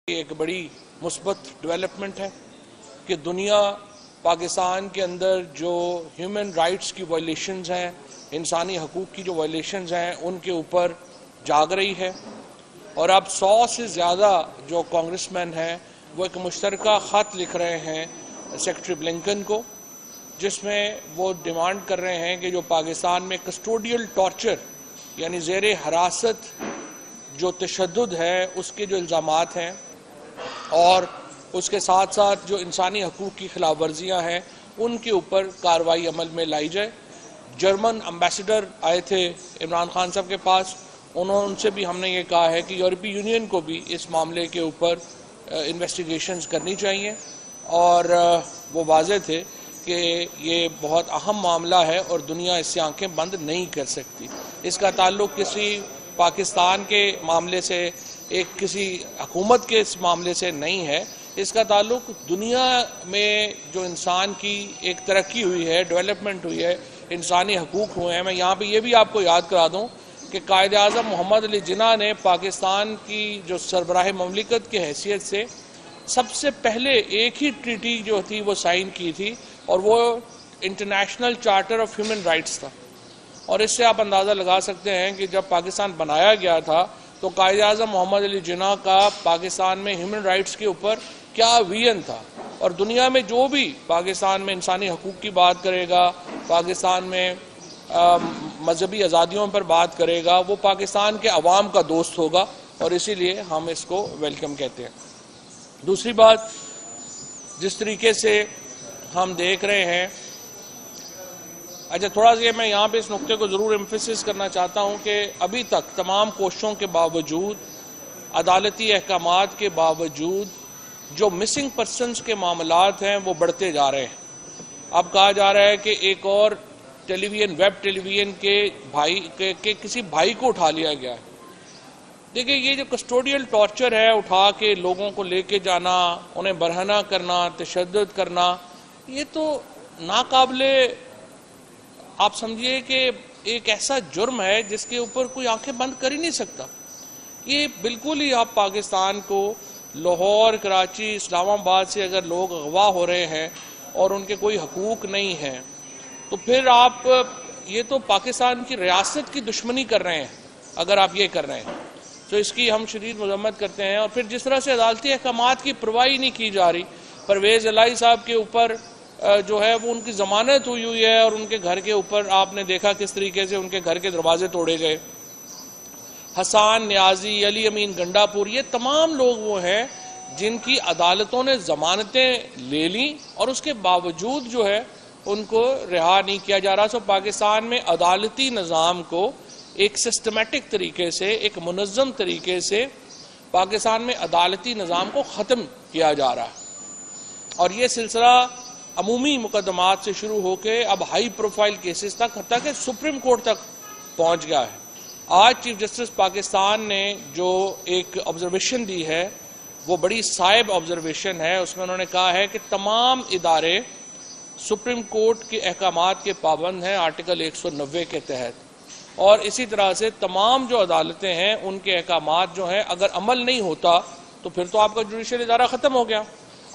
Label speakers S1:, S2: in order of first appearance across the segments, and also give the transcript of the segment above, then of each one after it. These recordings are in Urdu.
S1: ایک بڑی مثبت ڈیولپمنٹ ہے کہ دنیا پاکستان کے اندر جو ہیومن رائٹس کی وائلیشنز ہیں، انسانی حقوق کی جو وائلیشنز ہیں، ان کے اوپر جاگ رہی ہے۔ اور اب 100 سے زیادہ جو کانگریس مین ہیں وہ ایک مشترکہ خط لکھ رہے ہیں سیکرٹری بلنکن کو، جس میں وہ ڈیمانڈ کر رہے ہیں کہ جو پاکستان میں کسٹوڈیل ٹارچر یعنی زیر حراست جو تشدد ہے اس کے جو الزامات ہیں اور اس کے ساتھ ساتھ جو انسانی حقوق کی خلاف ورزیاں ہیں ان کے اوپر کارروائی عمل میں لائی جائے۔ جرمن امبیسڈر آئے تھے عمران خان صاحب کے پاس، ان سے بھی ہم نے یہ کہا ہے کہ یورپی یونین کو بھی اس معاملے کے اوپر انویسٹیگیشنز کرنی چاہیے، اور وہ واضح تھے کہ یہ بہت اہم معاملہ ہے اور دنیا اس سے آنکھیں بند نہیں کر سکتی۔ اس کا تعلق کسی پاکستان کے معاملے سے، ایک کسی حکومت کے اس معاملے سے نہیں ہے، اس کا تعلق دنیا میں جو انسان کی ایک ترقی ہوئی ہے، ڈیولپمنٹ ہوئی ہے، انسانی حقوق ہوئے ہیں۔ میں یہاں پہ یہ بھی آپ کو یاد کرا دوں کہ قائد اعظم محمد علی جناح نے پاکستان کی جو سربراہ مملکت کی حیثیت سے سب سے پہلے ایک ہی ٹریٹی جو تھی وہ سائن کی تھی، اور وہ international charter of human rights تھا۔ اور اس سے آپ اندازہ لگا سکتے ہیں کہ جب پاکستان بنایا گیا تھا تو قائد اعظم محمد علی جناح کا پاکستان میں ہیومن رائٹس کے اوپر کیا ویژن تھا، اور دنیا میں جو بھی پاکستان میں انسانی حقوق کی بات کرے گا، پاکستان میں مذہبی آزادیوں پر بات کرے گا، وہ پاکستان کے عوام کا دوست ہوگا، اور اسی لیے ہم اس کو ویلکم کہتے ہیں۔ دوسری بات، جس طریقے سے ہم دیکھ رہے ہیں، اچھا تھوڑا سا میں یہاں پہ اس نقطے کو ضرور ایمفیسس کرنا چاہتا ہوں کہ ابھی تک تمام کوششوں کے باوجود، عدالتی احکامات کے باوجود جو مسنگ پرسنز کے معاملات ہیں وہ بڑھتے جا رہے ہیں۔ اب کہا جا رہا ہے کہ ایک اور ویب ٹیلی ویژن کے کسی بھائی کو اٹھا لیا گیا ہے۔ دیکھیں، یہ جو کسٹوڈیل ٹارچر ہے، اٹھا کے لوگوں کو لے کے جانا، انہیں برہنہ کرنا، تشدد کرنا، یہ تو ناقابل، آپ سمجھیے کہ ایک ایسا جرم ہے جس کے اوپر کوئی آنکھیں بند کر ہی نہیں سکتا۔ یہ بالکل ہی، آپ پاکستان کو لاہور، کراچی، اسلام آباد سے اگر لوگ اغوا ہو رہے ہیں اور ان کے کوئی حقوق نہیں ہیں تو پھر آپ یہ تو پاکستان کی ریاست کی دشمنی کر رہے ہیں اگر آپ یہ کر رہے ہیں، تو اس کی ہم شدید مذمت کرتے ہیں۔ اور پھر جس طرح سے عدالتی احکامات کی پرواہی نہیں کی جا رہی، پرویز الہی صاحب کے اوپر جو ہے وہ ان کی ضمانت ہوئی ہے، اور ان کے گھر کے اوپر آپ نے دیکھا کس طریقے سے ان کے گھر کے دروازے توڑے گئے۔ حسان نیازی، علی امین گنڈا پور، یہ تمام لوگ وہ ہیں جن کی عدالتوں نے ضمانتیں لے لیں اور اس کے باوجود جو ہے ان کو رہا نہیں کیا جا رہا۔ سو پاکستان میں عدالتی نظام کو ایک سسٹمیٹک طریقے سے، ایک منظم طریقے سے پاکستان میں عدالتی نظام کو ختم کیا جا رہا ہے، اور یہ سلسلہ عمومی مقدمات سے شروع ہو کے اب ہائی پروفائل کیسز تک، حتیٰ کہ سپریم کورٹ تک پہنچ گیا ہے۔ آج چیف جسٹس پاکستان نے جو ایک آبزرویشن دی ہے وہ بڑی صائب آبزرویشن ہے۔ اس میں انہوں نے کہا ہے کہ تمام ادارے سپریم کورٹ کے احکامات کے پابند ہیں آرٹیکل 190 کے تحت، اور اسی طرح سے تمام جو عدالتیں ہیں ان کے احکامات جو ہیں اگر عمل نہیں ہوتا تو پھر تو آپ کا جوڈیشل ادارہ ختم ہو گیا۔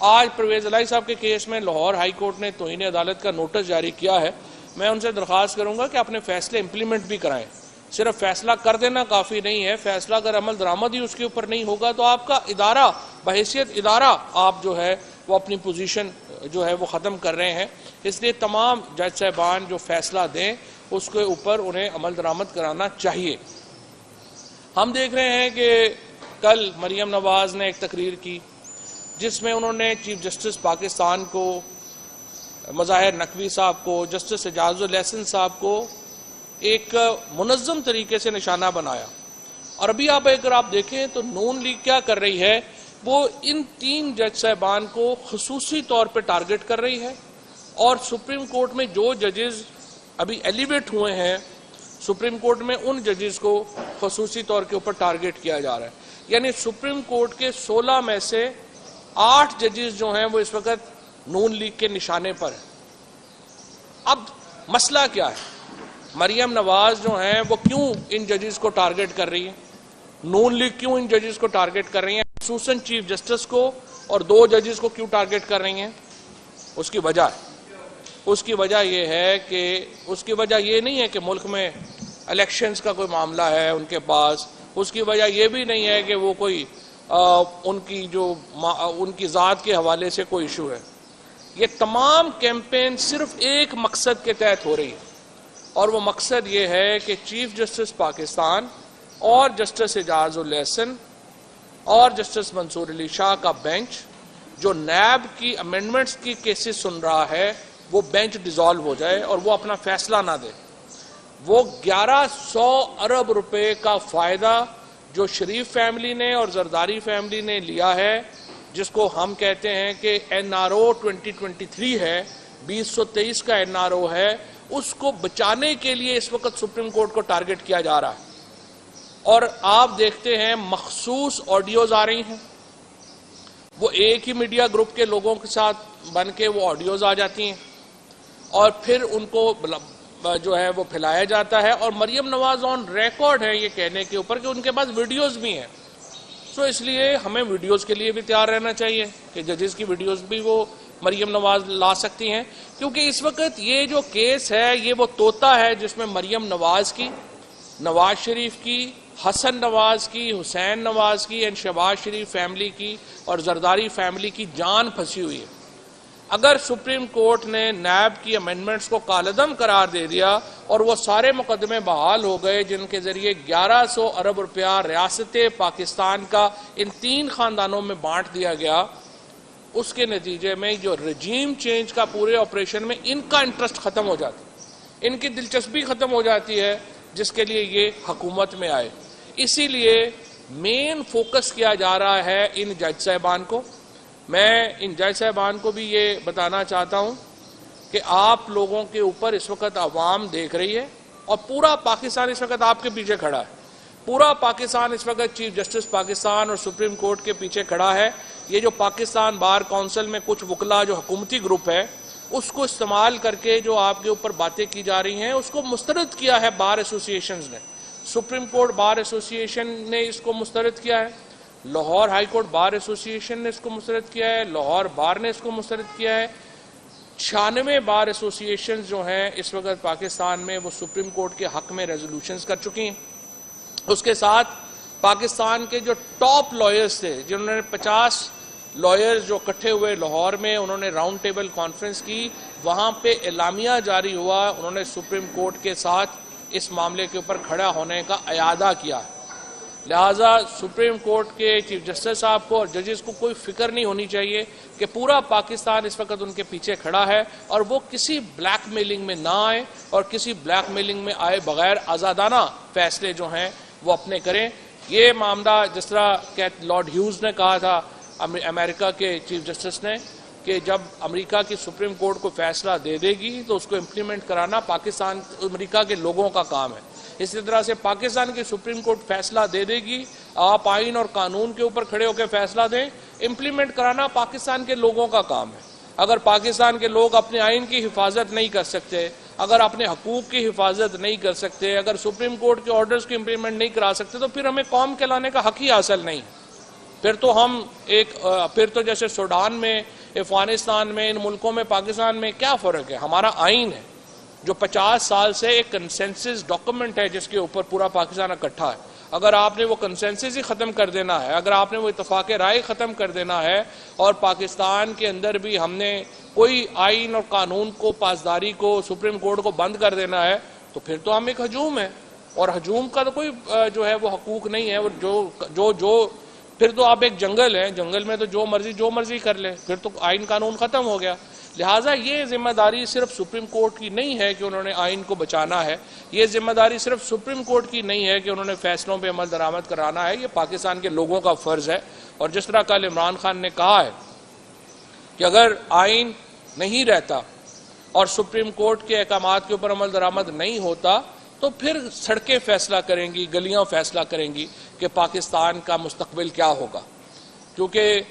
S1: آج پرویز الہی صاحب کے کیس میں لاہور ہائی کورٹ نے توہین عدالت کا نوٹس جاری کیا ہے۔ میں ان سے درخواست کروں گا کہ اپنے فیصلے امپلیمنٹ بھی کرائیں۔ صرف فیصلہ کر دینا کافی نہیں ہے، فیصلہ اگر عمل درآمد ہی اس کے اوپر نہیں ہوگا تو آپ کا ادارہ، بحیثیت ادارہ، آپ جو ہے وہ اپنی پوزیشن جو ہے وہ ختم کر رہے ہیں۔ اس لیے تمام جج صاحبان جو فیصلہ دیں اس کے اوپر انہیں عمل درآمد کرانا چاہیے۔ ہم دیکھ رہے ہیں کہ کل مریم نواز نے ایک تقریر کی جس میں انہوں نے چیف جسٹس پاکستان کو، مظاہر نقوی صاحب کو، جسٹس اعجاز الاحسن صاحب کو ایک منظم طریقے سے نشانہ بنایا۔ اور ابھی اگر آپ دیکھیں تو نون لیگ کیا کر رہی ہے، وہ ان 3 جج صاحبان کو خصوصی طور پہ ٹارگٹ کر رہی ہے، اور سپریم کورٹ میں جو ججز ابھی ایلیویٹ ہوئے ہیں سپریم کورٹ میں، ان ججز کو خصوصی طور کے اوپر ٹارگٹ کیا جا رہا ہے۔ یعنی سپریم کورٹ کے 16 میں سے 8 ججز جو ہیں وہ اس وقت نون لیگ کے نشانے پر ہیں۔ اب مسئلہ کیا ہے؟ مریم نواز جو ہیں وہ کیوں ان ججز کو ٹارگٹ کر رہی ہیں؟ نون لیگ کیوں ان ججز کو ٹارگٹ کر رہی ہیں؟ خصوصاً چیف جسٹس کو اور 2 ججز کو کیوں ٹارگٹ کر رہی ہیں؟ اس کی وجہ یہ ہے کہ اس کی وجہ یہ نہیں ہے کہ ملک میں الیکشنز کا کوئی معاملہ ہے ان کے پاس، اس کی وجہ یہ بھی نہیں ہے کہ وہ کوئی ان کی ذات کے حوالے سے کوئی ایشو ہے۔ یہ تمام کیمپین صرف ایک مقصد کے تحت ہو رہی ہے، اور وہ مقصد یہ ہے کہ چیف جسٹس پاکستان اور جسٹس اعجاز الاحسن اور جسٹس منصور علی شاہ کا بینچ جو نیب کی امینڈمنٹس کی کیسز سن رہا ہے، وہ بینچ ڈیزالو ہو جائے اور وہ اپنا فیصلہ نہ دے۔ وہ 1100 ارب روپے کا فائدہ جو شریف فیملی نے اور زرداری فیملی نے لیا ہے، جس کو ہم کہتے ہیں کہ NRO 2023 ہے، 2023 کا NRO ہے، اس کو بچانے کے لیے اس وقت سپریم کورٹ کو ٹارگٹ کیا جا رہا ہے۔ اور آپ دیکھتے ہیں مخصوص آڈیوز آ رہی ہیں، وہ ایک ہی میڈیا گروپ کے لوگوں کے ساتھ بن کے وہ آڈیوز آ جاتی ہیں اور پھر ان کو جو ہے وہ پھیلایا جاتا ہے، اور مریم نواز آن ریکارڈ ہے یہ کہنے کے اوپر کہ ان کے پاس ویڈیوز بھی ہیں۔ سو اس لیے ہمیں ویڈیوز کے لیے بھی تیار رہنا چاہیے کہ ججز کی ویڈیوز بھی وہ مریم نواز لا سکتی ہیں، کیونکہ اس وقت یہ جو کیس ہے یہ وہ طوطا ہے جس میں مریم نواز کی، نواز شریف کی، حسن نواز کی، حسین نواز کی، شہباز شریف فیملی کی اور زرداری فیملی کی جان پھنسی ہوئی ہے۔ اگر سپریم کورٹ نے نیب کی امینڈمنٹس کو کالعدم قرار دے دیا اور وہ سارے مقدمے بحال ہو گئے جن کے ذریعے 1100 ارب روپیہ ریاست پاکستان کا ان 3 خاندانوں میں بانٹ دیا گیا، اس کے نتیجے میں جو رجیم چینج کا پورے آپریشن میں ان کا انٹرسٹ ختم ہو جاتا ہے، ان کی دلچسپی ختم ہو جاتی ہے جس کے لیے یہ حکومت میں آئے۔ اسی لیے مین فوکس کیا جا رہا ہے ان جج صاحبان کو۔ میں ان جج صاحبان کو بھی یہ بتانا چاہتا ہوں کہ آپ لوگوں کے اوپر اس وقت عوام دیکھ رہی ہے اور پورا پاکستان اس وقت آپ کے پیچھے کھڑا ہے۔ پورا پاکستان اس وقت چیف جسٹس پاکستان اور سپریم کورٹ کے پیچھے کھڑا ہے۔ یہ جو پاکستان بار کونسل میں کچھ وکلا جو حکومتی گروپ ہے اس کو استعمال کر کے جو آپ کے اوپر باتیں کی جا رہی ہیں اس کو مسترد کیا ہے بار ایسوسیشنز نے۔ سپریم کورٹ بار ایسوسیشن نے اس کو مسترد کیا ہے، Lahore high court bar association نے اس کو مسترد کیا ہے، لاہور بار نے اس کو مسترد کیا ہے۔ 96 بار ایسوسیشن جو ہیں اس وقت پاکستان میں وہ سپریم کورٹ کے حق میں ریزولوشنز کر چکی ہیں۔ اس کے ساتھ پاکستان کے جو ٹاپ لائرز تھے، جنہوں نے 50 لائرز جو اکٹھے ہوئے لاہور میں، انہوں نے راؤنڈ ٹیبل کانفرنس کی، وہاں پہ اعلامیہ جاری ہوا، انہوں نے سپریم کورٹ کے ساتھ اس معاملے کے اوپر کھڑا ہونے کا اعادہ کیا۔ لہٰذا سپریم کورٹ کے چیف جسٹس صاحب کو اور ججز کو کوئی فکر نہیں ہونی چاہیے کہ پورا پاکستان اس وقت ان کے پیچھے کھڑا ہے اور وہ کسی بلیک میلنگ میں نہ آئے اور کسی بلیک میلنگ میں آئے بغیر آزادانہ فیصلے جو ہیں وہ اپنے کریں۔ یہ معاملہ جس طرح لارڈ ہیوز نے کہا تھا امریکہ کے چیف جسٹس نے کہ جب امریکہ کی سپریم کورٹ کو فیصلہ دے دے گی تو اس کو امپلیمنٹ کرانا پاکستان امریکہ کے لوگوں کا کام ہے۔ اسی طرح سے پاکستان کی سپریم کورٹ فیصلہ دے دے گی، آپ آئین اور قانون کے اوپر کھڑے ہو کے فیصلہ دیں، امپلیمنٹ کرانا پاکستان کے لوگوں کا کام ہے۔ اگر پاکستان کے لوگ اپنے آئین کی حفاظت نہیں کر سکتے، اگر اپنے حقوق کی حفاظت نہیں کر سکتے، اگر سپریم کورٹ کے آرڈرز کی امپلیمنٹ نہیں کرا سکتے تو پھر ہمیں قوم کہلانے کا حق ہی حاصل نہیں۔ پھر تو جیسے سوڈان میں، افغانستان میں، ان ملکوں میں پاکستان میں کیا فرق ہے؟ ہمارا آئین ہے جو 50 سال سے ایک کنسنسس ڈاکومنٹ ہے جس کے اوپر پورا پاکستان اکٹھا ہے۔ اگر آپ نے وہ کنسنسس ہی ختم کر دینا ہے، اگر آپ نے وہ اتفاق رائے ختم کر دینا ہے اور پاکستان کے اندر بھی ہم نے کوئی آئین اور قانون کو، پاسداری کو، سپریم کورٹ کو بند کر دینا ہے تو پھر تو ہم ایک ہجوم ہے، اور ہجوم کا تو کوئی جو ہے وہ حقوق نہیں ہے۔ اور پھر تو آپ ایک جنگل ہیں، جنگل میں تو جو مرضی کر لے، پھر تو آئین قانون ختم ہو گیا۔ لہٰذا یہ ذمہ داری صرف سپریم کورٹ کی نہیں ہے کہ انہوں نے آئین کو بچانا ہے، یہ ذمہ داری صرف سپریم کورٹ کی نہیں ہے کہ انہوں نے فیصلوں پہ عمل درآمد کرانا ہے، یہ پاکستان کے لوگوں کا فرض ہے۔ اور جس طرح کل عمران خان نے کہا ہے کہ اگر آئین نہیں رہتا اور سپریم کورٹ کے احکامات کے اوپر عمل درآمد نہیں ہوتا تو پھر سڑکیں فیصلہ کریں گی، گلیاں فیصلہ کریں گی کہ پاکستان کا مستقبل کیا ہوگا۔ کیونکہ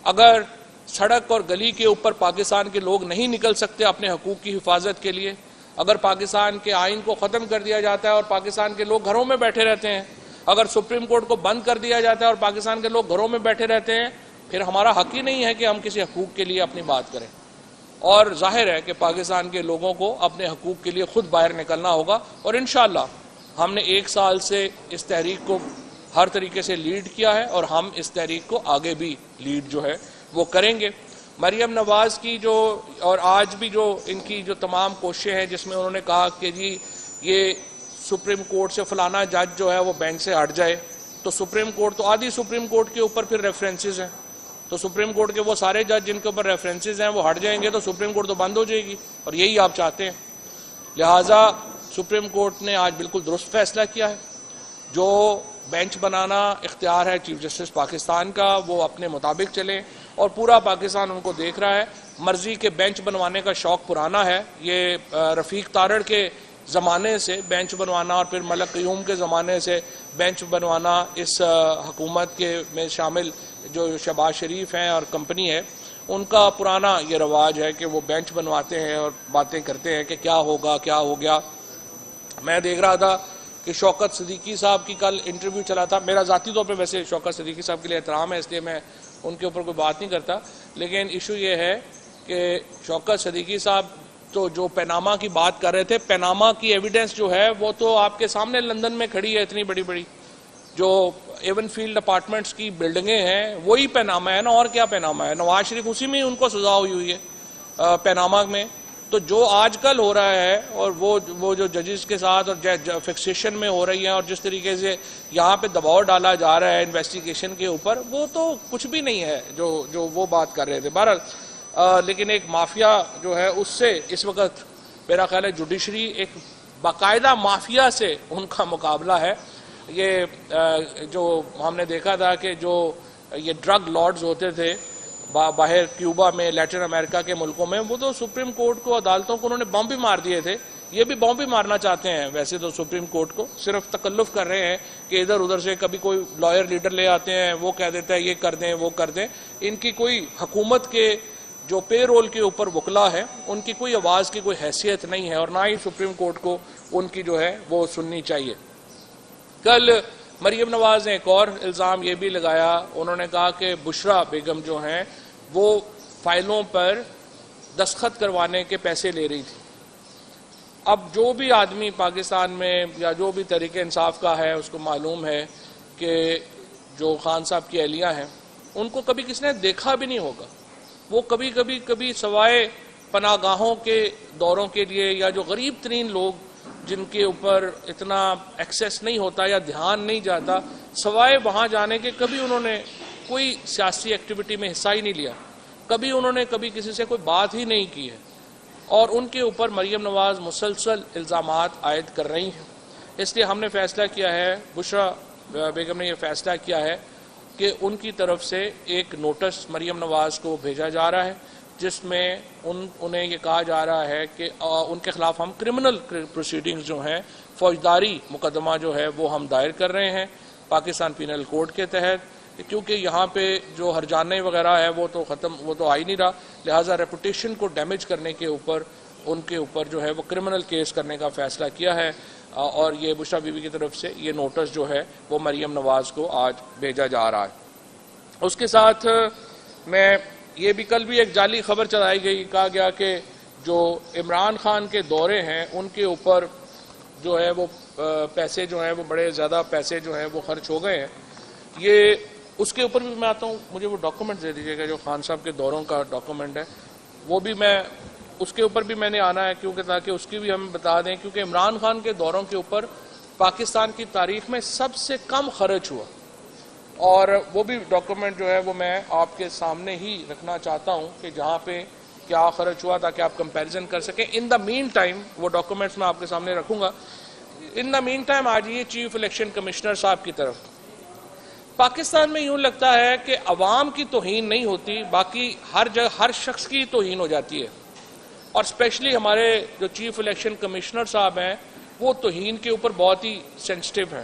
S1: اگر سڑک اور گلی کے اوپر پاکستان کے لوگ نہیں نکل سکتے اپنے حقوق کی حفاظت کے لیے، اگر پاکستان کے آئین کو ختم کر دیا جاتا ہے اور پاکستان کے لوگ گھروں میں بیٹھے رہتے ہیں، اگر سپریم کورٹ کو بند کر دیا جاتا ہے اور پاکستان کے لوگ گھروں میں بیٹھے رہتے ہیں، پھر ہمارا حق ہی نہیں ہے کہ ہم کسی حقوق کے لیے اپنی بات کریں. اور ظاہر ہے کہ پاکستان کے لوگوں کو اپنے حقوق کے لیے خود باہر نکلنا ہوگا، اور انشاءاللہ ہم نے 1 سال سے اس تحریک کو ہر طریقے سے لیڈ کیا ہے، اور ہم اس تحریک کو آگے بھی لیڈ جو ہے وہ کریں گے. مریم نواز کی جو اور آج بھی جو ان کی جو تمام کوششیں ہیں، جس میں انہوں نے کہا کہ جی یہ سپریم کورٹ سے فلانا جج جو ہے وہ بینچ سے ہٹ جائے، تو سپریم کورٹ تو آدھی سپریم کورٹ کے اوپر پھر ریفرنسز ہیں، تو سپریم کورٹ کے وہ سارے جج جن کے اوپر ریفرنسز ہیں وہ ہٹ جائیں گے تو سپریم کورٹ تو بند ہو جائے گی، اور یہی آپ چاہتے ہیں. لہٰذا سپریم کورٹ نے آج بالکل درست فیصلہ کیا ہے. جو بینچ بنانا اختیار ہے چیف جسٹس پاکستان کا، وہ اپنے مطابق چلیں، اور پورا پاکستان ان کو دیکھ رہا ہے. مرضی کے بینچ بنوانے کا شوق پرانا ہے، یہ رفیق تارڑ کے زمانے سے بینچ بنوانا اور پھر ملک قیوم کے زمانے سے بینچ بنوانا، اس حکومت کے میں شامل جو شہباز شریف ہیں اور کمپنی ہے، ان کا پرانا یہ رواج ہے کہ وہ بینچ بنواتے ہیں اور باتیں کرتے ہیں کہ کیا ہوگا کیا ہو گیا. میں دیکھ رہا تھا کہ شوکت صدیقی صاحب کی کل انٹرویو چلا تھا. میرا ذاتی طور پہ ویسے شوکت صدیقی صاحب کے لیے احترام ہے، اس لیے میں ان کے اوپر کوئی بات نہیں کرتا، لیکن ایشو یہ ہے کہ شوکت صدیقی صاحب تو جو پیناما کی بات کر رہے تھے، پیناما کی ایویڈنس جو ہے وہ تو آپ کے سامنے لندن میں کھڑی ہے، اتنی بڑی بڑی جو ایون فیلڈ اپارٹمنٹس کی بلڈنگیں ہیں، وہی پیناما ہے نا، اور کیا پیناما ہے. نواز شریف اسی میں ان کو سزا ہوئی ہے پیناما میں. تو جو آج کل ہو رہا ہے اور وہ جو ججز کے ساتھ اور فکسیشن میں ہو رہی ہیں اور جس طریقے سے یہاں پہ دباؤ ڈالا جا رہا ہے انویسٹیگیشن کے اوپر، وہ تو کچھ بھی نہیں ہے جو وہ بات کر رہے تھے. بہرحال لیکن ایک مافیا جو ہے اس سے اس وقت میرا خیال ہے جوڈیشری ایک باقاعدہ مافیا سے ان کا مقابلہ ہے. یہ جو ہم نے دیکھا تھا کہ جو یہ ڈرگ لارڈز ہوتے تھے باہر کیوبا میں، لیٹن امریکہ کے ملکوں میں، وہ تو سپریم کورٹ کو، عدالتوں کو انہوں نے بم بھی مار دیے تھے. یہ بھی بم بھی مارنا چاہتے ہیں ویسے تو سپریم کورٹ کو، صرف تکلف کر رہے ہیں کہ ادھر ادھر سے کبھی کوئی لائر لیڈر لے آتے ہیں، وہ کہہ دیتا ہے یہ کر دیں وہ کر دیں. ان کی کوئی حکومت کے جو پے رول کے اوپر وکلا ہے، ان کی کوئی آواز کی کوئی حیثیت نہیں ہے، اور نہ ہی سپریم کورٹ کو ان کی جو ہے وہ سننی چاہیے. کل مریم نواز نے ایک اور الزام یہ بھی لگایا، انہوں نے کہا کہ بشرا بیگم جو ہیں وہ فائلوں پر دستخط کروانے کے پیسے لے رہی تھی. اب جو بھی آدمی پاکستان میں یا جو بھی تحریک انصاف کا ہے اس کو معلوم ہے کہ جو خان صاحب کی اہلیہ ہیں ان کو کبھی کسی نے دیکھا بھی نہیں ہوگا. وہ کبھی سوائے پناہ گاہوں کے دوروں کے لیے یا جو غریب ترین لوگ جن کے اوپر اتنا ایکسیس نہیں ہوتا یا دھیان نہیں جاتا، سوائے وہاں جانے کے کبھی انہوں نے کوئی سیاسی ایکٹیویٹی میں حصہ ہی نہیں لیا، کبھی انہوں نے کبھی کسی سے کوئی بات ہی نہیں کی ہے. اور ان کے اوپر مریم نواز مسلسل الزامات عائد کر رہی ہیں. اس لیے ہم نے فیصلہ کیا ہے، بشرا بیگم نے یہ فیصلہ کیا ہے کہ ان کی طرف سے ایک نوٹس مریم نواز کو بھیجا جا رہا ہے، جس میں انہیں یہ کہا جا رہا ہے کہ ان کے خلاف ہم کرمنل پروسیڈنگز جو ہیں، فوجداری مقدمہ جو ہے وہ ہم دائر کر رہے ہیں پاکستان پینل کوڈ کے تحت، کیونکہ یہاں پہ جو ہرجانے وغیرہ ہے وہ تو آ ہی نہیں رہا. لہٰذا ریپوٹیشن کو ڈیمیج کرنے کے اوپر ان کے اوپر جو ہے وہ کرمنل کیس کرنے کا فیصلہ کیا ہے، اور یہ بشرا بی بی کی طرف سے یہ نوٹس جو ہے وہ مریم نواز کو آج بھیجا جا رہا ہے. اس کے ساتھ میں یہ بھی کل بھی ایک جعلی خبر چلائی گئی، کہا گیا کہ جو عمران خان کے دورے ہیں ان کے اوپر جو ہے وہ پیسے جو ہیں وہ بڑے زیادہ پیسے جو ہیں وہ خرچ ہو گئے ہیں. یہ اس کے اوپر بھی میں آتا ہوں، مجھے وہ ڈاکومنٹ دے دیجیے گا جو خان صاحب کے دوروں کا ڈاکومنٹ ہے، وہ بھی میں اس کے اوپر بھی میں نے آنا ہے، کیونکہ تاکہ اس کی بھی ہم بتا دیں، کیونکہ عمران خان کے دوروں کے اوپر پاکستان کی تاریخ میں سب سے کم خرچ ہوا، اور وہ بھی ڈاکومنٹ جو ہے وہ میں آپ کے سامنے ہی رکھنا چاہتا ہوں کہ جہاں پہ کیا خرچ ہوا تاکہ آپ کمپیریزن کر سکیں. ان دا مین ٹائم وہ ڈاکومنٹس میں آپ کے سامنے رکھوں گا. ان دا مین ٹائم آ جائیے چیف الیکشن کمشنر صاحب کی طرف. پاکستان میں یوں لگتا ہے کہ عوام کی توہین نہیں ہوتی، باقی ہر جگہ ہر شخص کی توہین ہو جاتی ہے، اور اسپیشلی ہمارے جو چیف الیکشن کمشنر صاحب ہیں وہ توہین کے اوپر بہت ہی سینسٹیو ہیں،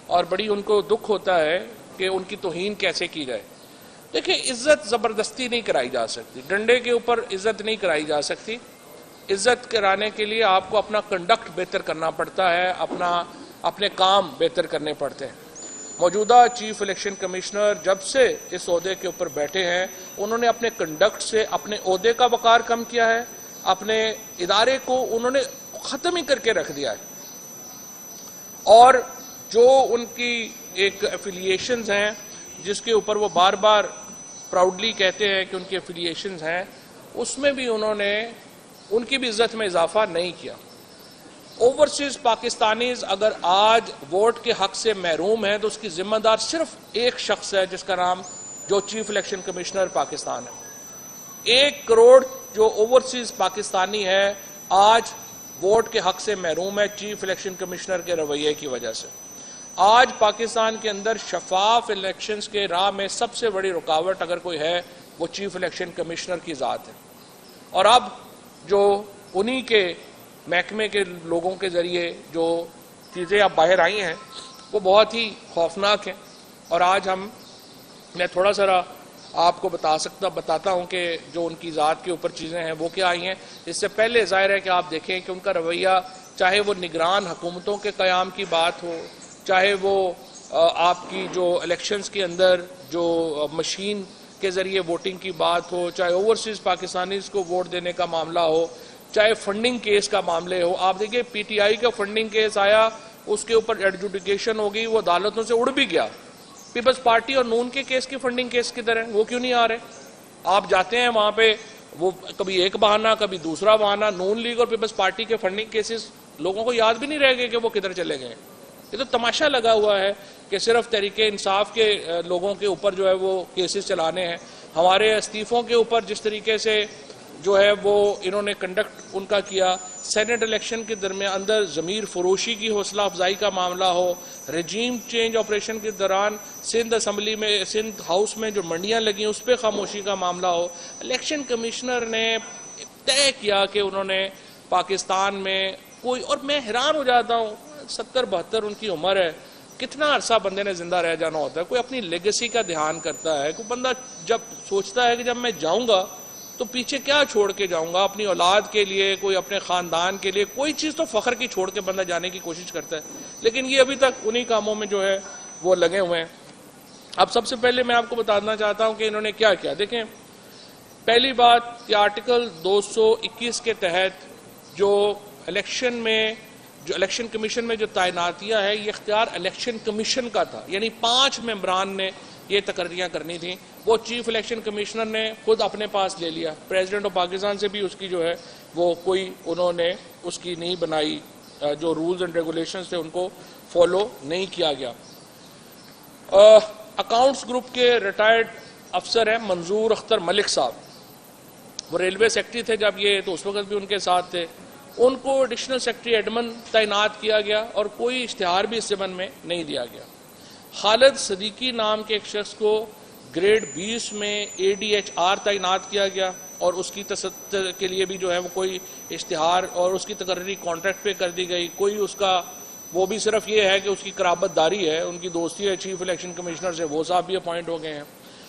S1: اور بڑی ان کو دکھ ہوتا ہے کہ ان کی توہین کیسے کی جائے. دیکھیں، عزت زبردستی نہیں کرائی جا سکتی، ڈنڈے کے اوپر عزت نہیں کرائی جا سکتی. عزت کرانے کے لیے آپ کو اپنا کنڈکٹ بہتر کرنا پڑتا ہے، اپنے کام بہتر کرنے پڑتے ہیں. موجودہ چیف الیکشن کمشنر جب سے اس عہدے کے اوپر بیٹھے ہیں انہوں نے اپنے کنڈکٹ سے اپنے عہدے کا وقار کم کیا ہے، اپنے ادارے کو انہوں نے ختم ہی کر کے رکھ دیا ہے، اور جو ان کی ایک ایفیلیشنز ہیں جس کے اوپر وہ بار بار پراؤڈلی کہتے ہیں کہ ان کی ایفیلیشنز ہیں، اس میں بھی انہوں نے ان کی بھی عزت میں اضافہ نہیں کیا۔ اوورسیز پاکستانیز اگر آج ووٹ کے حق سے محروم ہیں تو اس کی ذمہ دار صرف ایک شخص ہے جس کا نام جو چیف الیکشن کمشنر پاکستان ہے۔ 1 کروڑ جو اوورسیز پاکستانی ہے آج ووٹ کے حق سے محروم ہے چیف الیکشن کمشنر کے رویے کی وجہ سے۔ آج پاکستان کے اندر شفاف الیکشنز کے راہ میں سب سے بڑی رکاوٹ اگر کوئی ہے وہ چیف الیکشن کمشنر کی ذات ہے، اور اب جو انہی کے محکمے کے لوگوں کے ذریعے جو چیزیں اب باہر آئی ہیں وہ بہت ہی خوفناک ہیں، اور آج میں تھوڑا سا آپ کو بتاتا ہوں کہ جو ان کی ذات کے اوپر چیزیں ہیں وہ کیا آئی ہیں۔ اس سے پہلے ظاہر ہے کہ آپ دیکھیں کہ ان کا رویہ، چاہے وہ نگران حکومتوں کے قیام کی بات ہو، چاہے وہ آپ کی جو الیکشنز کے اندر جو مشین کے ذریعے ووٹنگ کی بات ہو، چاہے اوورسیز پاکستانیز کو ووٹ دینے کا معاملہ ہو، چاہے فنڈنگ کیس کا معاملے ہو۔ آپ دیکھیں پی ٹی آئی کا فنڈنگ کیس آیا، اس کے اوپر ایڈجوڈیکیشن ہو گئی، وہ عدالتوں سے اڑ بھی گیا۔ پیپلز پارٹی اور نون کے کیس کی فنڈنگ کیس کدھر ہیں؟ وہ کیوں نہیں آ رہے؟ آپ جاتے ہیں وہاں پہ، وہ کبھی ایک بہانہ کبھی دوسرا بہانہ، نون لیگ اور پیپلز پارٹی کے فنڈنگ کیسز لوگوں کو یاد بھی نہیں رہ گئے کہ وہ کدھر چلے گئے۔ یہ تو تماشا لگا ہوا ہے کہ صرف تحریک انصاف کے لوگوں کے اوپر جو ہے وہ کیسز چلانے ہیں۔ ہمارے استعفوں کے اوپر جس طریقے سے جو ہے وہ انہوں نے کنڈکٹ ان کا کیا، سینٹ الیکشن کے درمیان اندر ضمیر فروشی کی حوصلہ افزائی کا معاملہ ہو، رجیم چینج آپریشن کے دوران سندھ اسمبلی میں، سندھ ہاؤس میں جو منڈیاں لگیں اس پہ خاموشی کا معاملہ ہو، الیکشن کمشنر نے طے کیا کہ انہوں نے پاکستان میں کوئی، اور میں حیران ہو جاتا ہوں 70-72 ان کی عمر ہے، کتنا عرصہ بندے نے زندہ رہ جانا ہوتا ہے، کوئی اپنی لیگیسی کا دھیان کرتا ہے، کوئی بندہ جب سوچتا ہے کہ جب میں جاؤں گا تو پیچھے کیا چھوڑ کے جاؤں گا، اپنی اولاد کے لیے، کوئی اپنے خاندان کے لیے، کوئی چیز تو فخر کی چھوڑ کے بندہ جانے کی کوشش کرتا ہے، لیکن یہ ابھی تک انہی کاموں میں جو ہے وہ لگے ہوئے ہیں۔ اب سب سے پہلے میں آپ کو بتانا چاہتا ہوں کہ انہوں نے کیا کیا۔ دیکھیں، پہلی بات کہ آرٹیکل 221 کے تحت جو الیکشن کمیشن میں جو تعیناتیاں ہے، یہ اختیار الیکشن کمیشن کا تھا، یعنی 5 ممبران نے یہ تقرریاں کرنی تھیں، وہ چیف الیکشن کمشنر نے خود اپنے پاس لے لیا، پریزیڈنٹ آف پاکستان سے بھی اس کی جو ہے وہ کوئی انہوں نے اس کی نہیں بنائی، جو رولز اینڈ ریگولیشنز تھے ان کو فالو نہیں کیا گیا۔ اکاؤنٹس گروپ کے ریٹائرڈ افسر ہیں منظور اختر ملک صاحب، وہ ریلوے سیکٹری تھے جب یہ، تو اس وقت بھی ان کے ساتھ تھے، ان کو ایڈیشنل سیکٹری ایڈمن تعینات کیا گیا اور کوئی اشتہار بھی اس ضمن میں نہیں دیا گیا۔ خالد صدیقی نام کے ایک شخص کو گریڈ 20 میں ADHR تعینات کیا گیا، اور اس کی کے لیے بھی جو ہے وہ کوئی اشتہار اور اس کی تقرری کانٹریکٹ پہ کر دی گئی، کوئی اس کا، وہ بھی صرف یہ ہے کہ اس کی قرابت داری ہے، ان کی دوستی ہے چیف الیکشن کمشنر سے، وہ صاحب بھی اپوائنٹ ہو گئے ہیں۔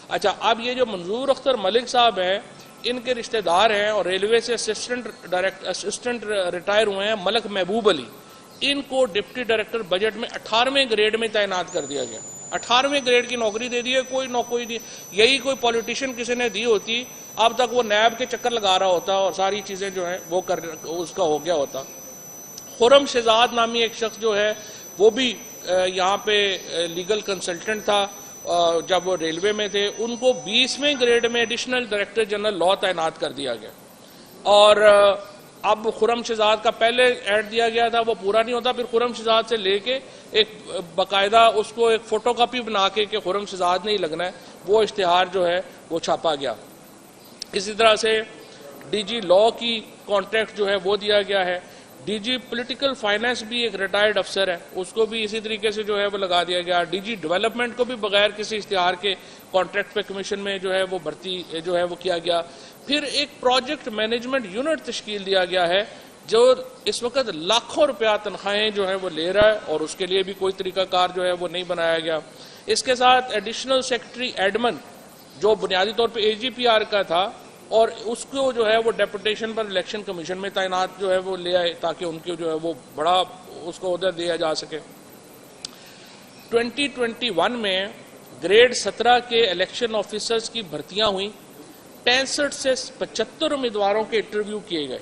S1: اچھا، اب یہ جو منظور اختر ملک صاحب ہیں، ان کے رشتہ دار ہیں اور ریلوے سے اسسٹنٹ ریٹائر ہوئے ہیں ملک محبوب علی، ان کو ڈپٹی ڈائریکٹر بجٹ میں 18ویں گریڈ میں تعینات کر دیا گیا۔ 18ویں گریڈ کی نوکری دے دی ہے، کوئی نوکری دی، یہی کوئی پولیٹیشین کسی نے دی ہوتی اب تک وہ نیب کے چکر لگا رہا ہوتا اور ساری چیزیں جو ہیں وہ اس کا ہو گیا ہوتا۔ خرم شہزاد نامی ایک شخص جو ہے وہ بھی یہاں پہ لیگل کنسلٹنٹ تھا جب وہ ریلوے میں تھے، ان کو 20ویں گریڈ میں ایڈیشنل ڈائریکٹر جنرل لا تعینات کر دیا گیا، اور اب خرم شہزاد کا پہلے ایڈ دیا گیا تھا وہ پورا نہیں ہوتا، پھر خرم شہزاد سے لے کے ایک باقاعدہ اس کو ایک فوٹو کاپی بنا کے کہ خرم شہزاد نہیں لگنا ہے، وہ اشتہار جو ہے وہ چھاپا گیا۔ اسی طرح سے ڈی جی لا کی کانٹریکٹ جو ہے وہ دیا گیا ہے۔ ڈی جی پولیٹیکل فائنانس بھی ایک ریٹائرڈ افسر ہے، اس کو بھی اسی طریقے سے جو ہے وہ لگا دیا گیا۔ ڈی جی ڈیولپمنٹ کو بھی بغیر کسی اشتہار کے کانٹریکٹ پہ کمیشن میں جو ہے وہ بھرتی جو ہے وہ کیا گیا۔ پھر ایک پروجیکٹ مینجمنٹ یونٹ تشکیل دیا گیا ہے جو اس وقت لاکھوں روپیہ تنخواہیں جو ہے وہ لے رہا ہے، اور اس کے لیے بھی کوئی طریقہ کار جو ہے وہ نہیں بنایا گیا۔ اس کے ساتھ ایڈیشنل سیکرٹری ایڈمن جو بنیادی طور پہ AGPR کا تھا، اور اس کو جو ہے وہ ڈیپوٹیشن پر الیکشن کمیشن میں تعینات جو ہے وہ لے آئے تاکہ ان کے جو ہے وہ بڑا اس کو عہدہ دیا جا سکے۔ 2021 میں گریڈ 17 کے الیکشن آفیسرز کی بھرتیاں ہوئیں. 65 سے 75 امیدواروں کے انٹرویو کیے گئے.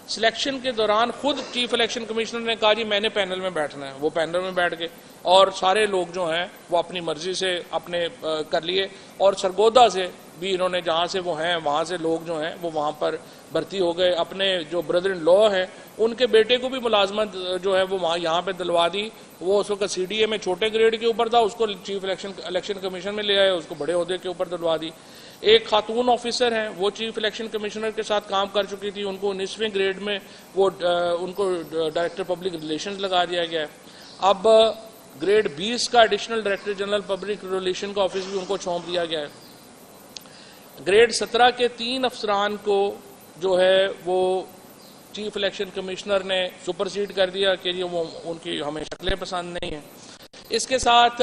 S1: سلیکشن کے دوران خود چیف الیکشن کمشنر نے کہا جی میں نے پینل میں بیٹھنا ہے. وہ پینل میں بیٹھ گئے اور سارے لوگ جو ہیں وہ اپنی مرضی سے اپنے کر لیے. اور سرگودا سے بھی انہوں نے جہاں سے وہ ہیں وہاں سے لوگ جو ہیں وہ وہاں پر بھرتی ہو گئے. اپنے جو بردر ان لا ہیں ان کے بیٹے کو بھی ملازمت جو ہے وہ وہاں یہاں پہ دلوا دی. وہ اس وقت CDA میں چھوٹے گریڈ کے اوپر تھا, اس کو چیف الیکشن کمیشن میں لے آئے, اس کو بڑے عہدے کے اوپر دلوا دی. ایک خاتون آفیسر ہیں وہ چیف الیکشن کمشنر کے ساتھ کام کر چکی تھی, ان کو 19ویں گریڈ میں وہ ان کو ڈائریکٹر پبلک ریلیشنز لگا دیا گیا ہے. اب گریڈ 20 کا additional director general public relation کا آفس بھی ان کو سونپ دیا گیا ہے. گریڈ 17 کے 3 افسران کو جو ہے وہ چیف الیکشن کمشنر نے سپرسیڈ کر دیا کہ یہ وہ ان کی ہمیں شکلیں پسند نہیں ہیں. اس کے ساتھ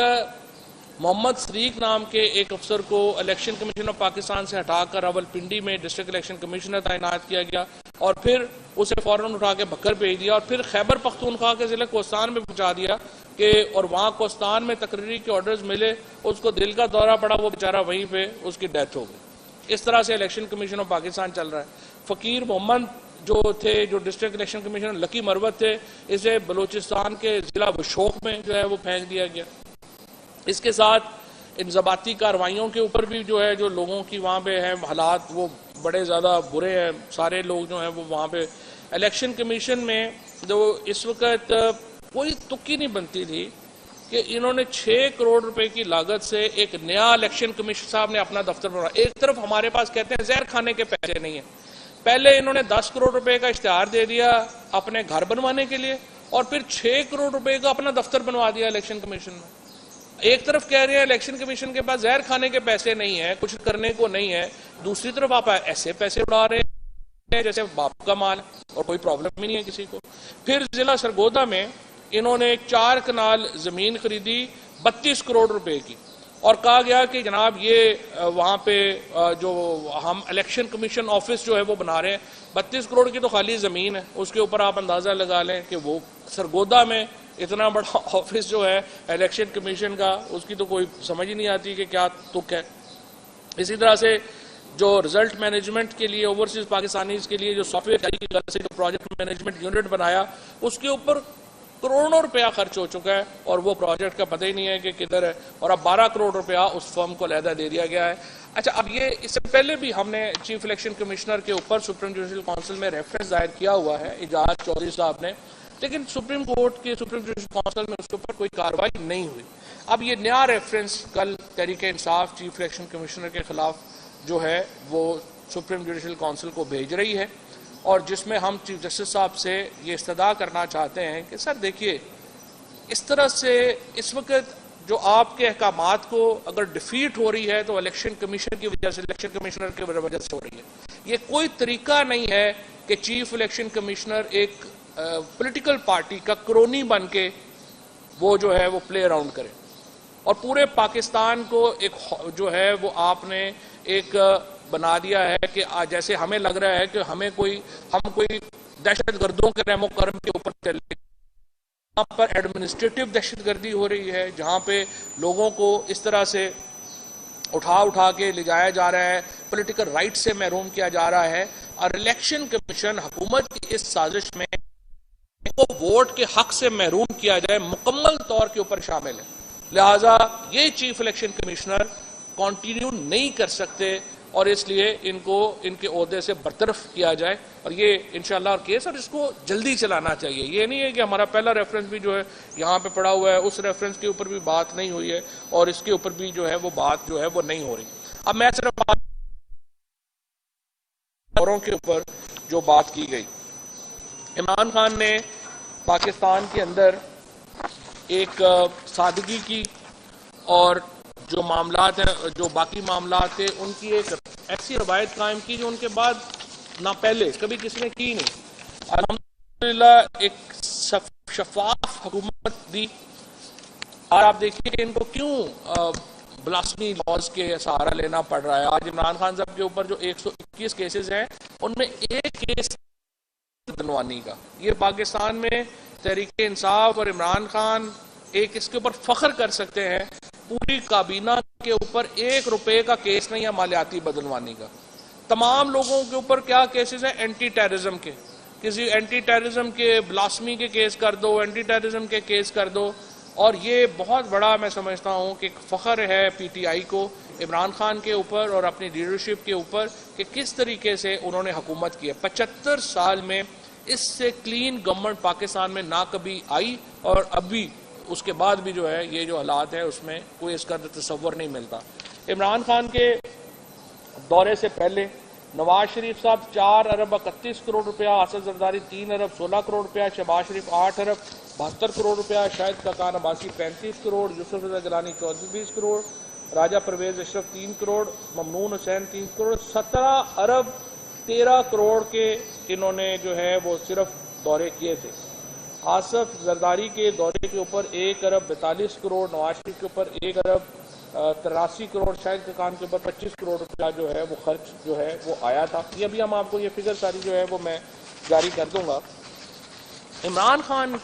S1: محمد صدیق نام کے ایک افسر کو الیکشن کمیشن آف پاکستان سے ہٹا کر راولپنڈی میں ڈسٹرکٹ الیکشن کمشنر تعینات کیا گیا اور پھر اسے فوراً اٹھا کے بکر بھیج دیا اور پھر خیبر پختونخوا کے ضلع کوستان میں پہنچا دیا کہ اور وہاں کوستان میں تقرری کے آرڈرز ملے, اس کو دل کا دورہ پڑا, وہ بیچارہ وہیں پہ اس کی ڈیتھ ہو گئی. اس طرح سے الیکشن کمیشن آف پاکستان چل رہا ہے. فقیر محمد جو تھے جو ڈسٹرکٹ الیکشن کمیشنر لکی مروت تھے, اسے بلوچستان کے ضلع بشوق میں جو ہے وہ پھینک دیا گیا. اس کے ساتھ انضباطی کارروائیوں کے اوپر بھی جو ہے جو لوگوں کی وہاں پہ ہیں حالات وہ بڑے زیادہ برے ہیں. سارے لوگ جو ہیں وہ وہاں پہ الیکشن کمیشن میں جو اس وقت کوئی تکی نہیں بنتی تھی کہ انہوں نے 6 کروڑ روپے کی لاگت سے ایک نیا الیکشن کمیشن صاحب نے اپنا دفتر بنایا. ایک طرف ہمارے پاس کہتے ہیں زہر کھانے کے پیسے نہیں ہیں. پہلے انہوں نے 10 کروڑ روپے کا اشتہار دے دیا اپنے گھر بنوانے کے لیے اور پھر 6 کروڑ روپے کا اپنا دفتر بنوا دیا الیکشن کمیشن میں. ایک طرف کہہ رہے ہیں الیکشن کمیشن کے پاس زہر کھانے کے پیسے نہیں ہیں, کچھ کرنے کو نہیں ہے, دوسری طرف آپ ایسے پیسے اڑا رہے ہیں جیسے باپ کا مال اور کوئی پرابلم ہی نہیں ہے کسی کو. پھر ضلع سرگودا میں انہوں نے 4 کنال زمین خریدی 32 کروڑ روپے کی اور کہا گیا کہ جناب یہ وہاں پہ جو ہم الیکشن کمیشن آفس جو ہے وہ بنا رہے ہیں. 32 کروڑ کی تو خالی زمین ہے, اس کے اوپر آپ اندازہ لگا لیں کہ وہ سرگودا میں اتنا بڑا آفس جو ہے الیکشن کمیشن کا, اس کی تو کوئی سمجھ ہی نہیں آتی کہ کیا تک ہے. اسی طرح سے جو رزلٹ مینجمنٹ کے لیے اوورسیز پاکستانیز کے لیے جو سافٹ ویئر کی طرف سے جو پروجیکٹ مینجمنٹ یونٹ بنایا, اس کے اوپر کروڑوں روپیہ خرچ ہو چکا ہے اور وہ پروجیکٹ کا پتہ ہی نہیں ہے کہ کدھر ہے, اور اب 12 کروڑ روپیہ اس فرم کو علیحدہ دے دیا گیا ہے. اچھا, اب یہ اس سے پہلے بھی ہم نے چیف الیکشن کمشنر کے اوپر سپریم جوڈیشل کونسل میں ریفرنس دائر کیا ہوا ہے اجاز چودھری صاحب نے, لیکن سپریم کورٹ کے سپریم جوڈیشل کونسل میں اس کے اوپر کوئی کارروائی نہیں ہوئی. اب یہ نیا ریفرنس کل Tehreek Insaf chief election commissioner کے خلاف جو ہے وہ سپریم جوڈیشل کونسل کو بھیج رہی ہے اور جس میں ہم چیف جسٹس صاحب سے یہ استدعا کرنا چاہتے ہیں کہ سر دیکھیے اس طرح سے اس وقت جو آپ کے احکامات کو اگر ڈیفیٹ ہو رہی ہے تو الیکشن کمیشن کی وجہ سے, الیکشن کمشنر کی وجہ سے ہو رہی ہے. یہ کوئی طریقہ نہیں ہے کہ چیف الیکشن کمشنر ایک پولیٹیکل پارٹی کا کرونی بن کے وہ جو ہے وہ پلے اراؤنڈ کرے اور پورے پاکستان کو ایک جو ہے وہ آپ نے ایک بنا دیا ہے کہ جیسے ہمیں لگ رہا ہے کہ ہم کوئی دہشت گردوں کے رحم و کرم کے اوپر چلے. یہاں پر ایڈمنسٹریٹو دہشت گردی ہو رہی ہے جہاں پہ لوگوں کو اس طرح سے اٹھا کے لے جایا جا رہا ہے, پولیٹیکل رائٹ سے محروم کیا جا رہا ہے, اور الیکشن کمیشن حکومت کی اس سازش میں کو ووٹ کے حق سے محروم کیا جائے مکمل طور کے اوپر شامل ہے. لہٰذا یہ چیف الیکشن کمشنر کنٹینیو نہیں کر سکتے اور اس لیے ان کو ان کے عہدے سے برطرف کیا جائے اور یہ انشاءاللہ کیس, اور اس کو جلدی چلانا چاہیے. یہ نہیں ہے کہ ہمارا پہلا ریفرنس بھی جو ہے یہاں پہ پڑا ہوا ہے, اس ریفرنس کے اوپر بھی بات نہیں ہوئی ہے اور اس کے اوپر بھی جو ہے وہ بات جو ہے وہ نہیں ہو رہی. اب میں صرف اوروں کے اوپر جو بات کی گئی, عمران خان نے پاکستان کے اندر ایک سادگی کی اور جو معاملات ہیں جو باقی معاملات تھے ان کی ایک ایسی روایت قائم کی جو ان کے بعد نہ پہلے کبھی کسی نے کی نہیں. الحمدللہ ایک شفاف حکومت دی. اور آپ دیکھیے ان کو کیوں بلاسمی لاز کے سہارا لینا پڑ رہا ہے. آج عمران خان صاحب کے اوپر جو 121 کیسز ہیں ان میں ایک کیس دنوانی کا. یہ پاکستان میں تحریک انصاف اور عمران خان ایک اس کے اوپر فخر کر سکتے ہیں، پوری کابینہ کے اوپر 1 روپے کا کیس نہیں ہے مالیاتی بدعنوانی کا. تمام لوگوں کے اوپر کیا کیسز ہیں؟ اینٹی ٹیررزم کے، کسی اینٹی ٹیررزم کے بلاسمی کے کیس کر دو، اینٹی ٹیررزم کے کیس کر دو. اور یہ بہت بڑا میں سمجھتا ہوں کہ فخر ہے پی ٹی آئی کو عمران خان کے اوپر اور اپنی لیڈرشپ کے اوپر کہ کس طریقے سے انہوں نے حکومت کی ہے. 75 سال میں اس سے کلین گورنمنٹ پاکستان میں نہ کبھی آئی، اور ابھی اس کے بعد بھی جو ہے یہ جو حالات ہے اس میں کوئی اس کا تصور نہیں ملتا. عمران خان کے دورے سے پہلے نواز شریف صاحب 4 ارب 31 کروڑ روپیہ، آصف زرداری 3 ارب 16 کروڑ روپیہ، شہباز شریف 8 ارب 72 کروڑ روپیہ، شاہد خاقان عباسی 35 کروڑ، یوسف رضا گیلانی 24 کروڑ، راجہ پرویز اشرف 3 کروڑ، ممنون حسین 3 کروڑ، 17 ارب 13 کروڑ کے انہوں نے جو ہے وہ صرف دورے کیے تھے. آصف زرداری کے دورے کے اوپر 1 ارب 42 کروڑ، نواز شریف کے اوپر 1 ارب 83 کروڑ، شاہد خاقان کے اوپر 25 کروڑ روپیہ جو ہے وہ خرچ جو ہے وہ آیا تھا. یہ بھی ہم آپ کو یہ فگر ساری جو ہے وہ میں جاری کر دوں گا. عمران خان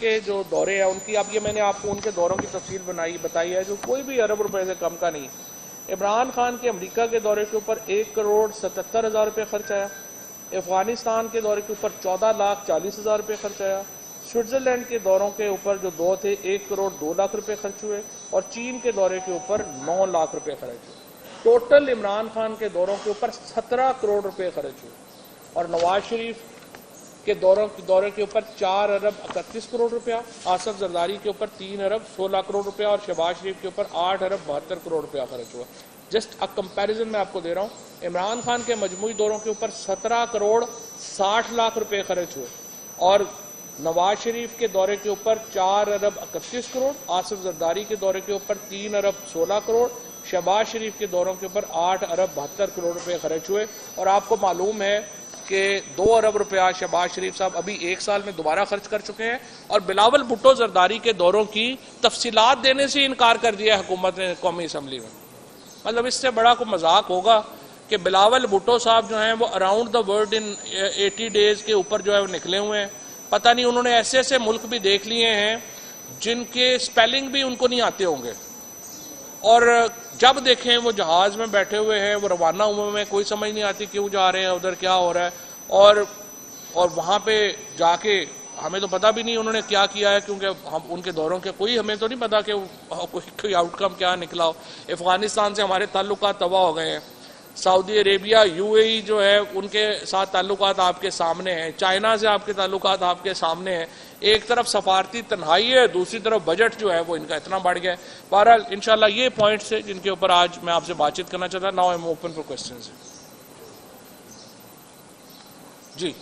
S1: کے جو دورے ہیں ان کی، اب یہ میں نے آپ کو ان کے دوروں کی تفصیل بتائی ہے جو کوئی بھی ارب روپے سے کم کا نہیں. عمران خان کے امریکہ کے دورے کے اوپر 1 کروڑ 77 ہزار روپے خرچ آیا، افغانستان کے دورے کے اوپر 14,40,000 روپے خرچ آیا، سوئٹزرلینڈ کے دوروں کے اوپر جو 2 تھے 1 کروڑ 2 لاکھ روپے خرچ ہوئے، اور چین کے دورے کے اوپر 9 لاکھ روپے خرچ ہوئے. ٹوٹل عمران خان کے دوروں کے اوپر 17 کروڑ روپے خرچ ہوئے، اور نواز شریف کے دورے کے اوپر 4 ارب 31 کروڑ روپیہ، آصف زرداری کے اوپر 3 ارب 16 کروڑ روپیہ، اور شہباز شریف کے اوپر 8 ارب 72 کروڑ روپیہ خرچ ہوا. جسٹ کمپیریزن میں آپ کو دے رہا ہوں، عمران خان کے مجموعی دوروں کے اوپر 17 کروڑ 60 لاکھ روپے خرچ ہوئے، اور نواز شریف کے دورے کے اوپر 4 ارب 31 کروڑ، آصف زرداری کے دورے کے اوپر 3 ارب 16 کروڑ، شہباز شریف کے دوروں کے اوپر 8 ارب 72 کروڑ روپے خرچ ہوئے. اور آپ کو معلوم ہے کہ 2 ارب روپیہ شہباز شریف صاحب ابھی 1 سال میں دوبارہ خرچ کر چکے ہیں، اور بلاول بھٹو زرداری کے دوروں کی تفصیلات دینے سے انکار کر دیا حکومت نے قومی اسمبلی میں. مطلب اس سے بڑا کوئی مذاق ہوگا کہ بلاول بھٹو صاحب جو ہیں وہ around the world in 80 days کے اوپر جو ہے وہ نکلے ہوئے ہیں. پتہ نہیں انہوں نے ایسے ایسے ملک بھی دیکھ لیے ہیں جن کے سپیلنگ بھی ان کو نہیں آتے ہوں گے، اور جب دیکھیں وہ جہاز میں بیٹھے ہوئے ہیں، وہ روانہ ہوئے ہیں، کوئی سمجھ نہیں آتی کیوں جا رہے ہیں، ادھر کیا ہو رہا ہے، اور وہاں پہ جا کے ہمیں تو پتہ بھی نہیں انہوں نے کیا کیا ہے، کیونکہ ہم ان کے دوروں کے کوئی ہمیں تو نہیں پتا کہ کوئی آؤٹ کم کیا نکلا ہو. افغانستان سے ہمارے تعلقات تباہ ہو گئے ہیں، سعودی عربیہ UAE جو ہے ان کے ساتھ تعلقات آپ کے سامنے ہیں، چائنا سے آپ کے تعلقات آپ کے سامنے ہیں. ایک طرف سفارتی تنہائی ہے، دوسری طرف بجٹ جو ہے وہ ان کا اتنا بڑھ گیا ہے. بہرحال انشاءاللہ یہ پوائنٹس ہیں جن کے اوپر آج میں آپ سے بات چیت کرنا چاہتا ہوں. Now I'm open for questions. جی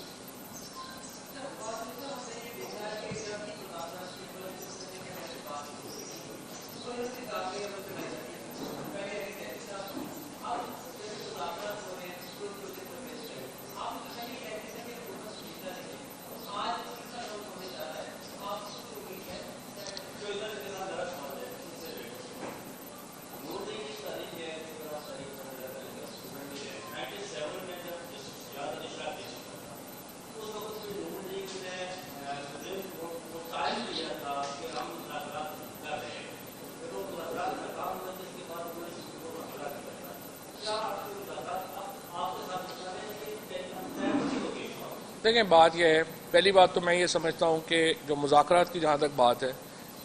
S1: دیکھیں، بات یہ ہے، پہلی بات تو میں یہ سمجھتا ہوں کہ جو مذاکرات کی جہاں تک بات ہے،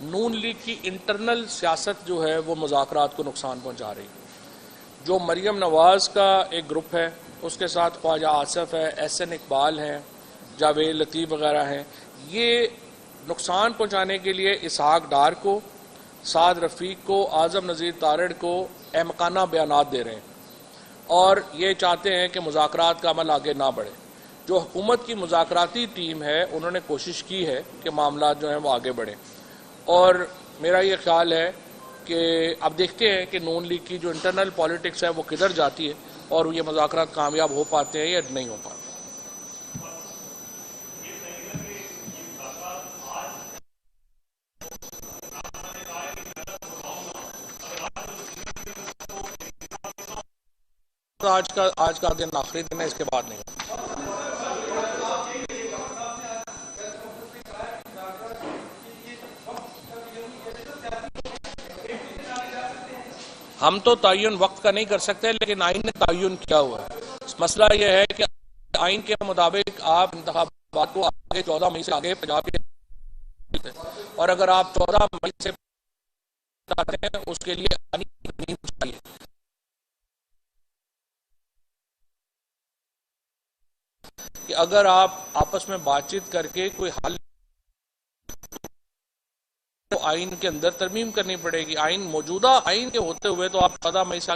S1: نون لیگ کی انٹرنل سیاست جو ہے وہ مذاکرات کو نقصان پہنچا رہی ہے. جو مریم نواز کا ایک گروپ ہے، اس کے ساتھ خواجہ آصف ہے، SN اقبال ہیں، جاوید لطیف وغیرہ ہیں، یہ نقصان پہنچانے کے لیے اسحاق ڈار کو، سعد رفیق کو، اعظم نذیر تارڑ کو احمقانہ بیانات دے رہے ہیں، اور یہ چاہتے ہیں کہ مذاکرات کا عمل آگے نہ بڑھے. جو حکومت کی مذاکراتی ٹیم ہے انہوں نے کوشش کی ہے کہ معاملات جو ہیں وہ آگے بڑھیں، اور میرا یہ خیال ہے کہ اب دیکھتے ہیں کہ نون لیگ کی جو انٹرنل پالیٹکس ہے وہ کدھر جاتی ہے، اور یہ مذاکرات کامیاب ہو پاتے ہیں یا نہیں ہو پاتے. آج کا دن آخری دن ہے، اس کے بعد نہیں. ہم تو تعین وقت کا نہیں کر سکتے، لیکن آئین نے تعین کیا ہوا ہے۔ مسئلہ یہ ہے کہ آئین کے مطابق آپ انتخابات کو آگے 14 مئی سے آگے پنجاب کے، اور اگر آپ 14 مئی سے چاہتے ہیں اس کے لیے آئین ترمیم چاہیے۔ کہ اگر آپ آپس میں بات چیت کر کے کوئی حل، تو آئین کے اندر ترمیم کرنی پڑے گی۔ آئین موجودہ آئین کے ہوتے ہوئے تو آپ 14 مئی سے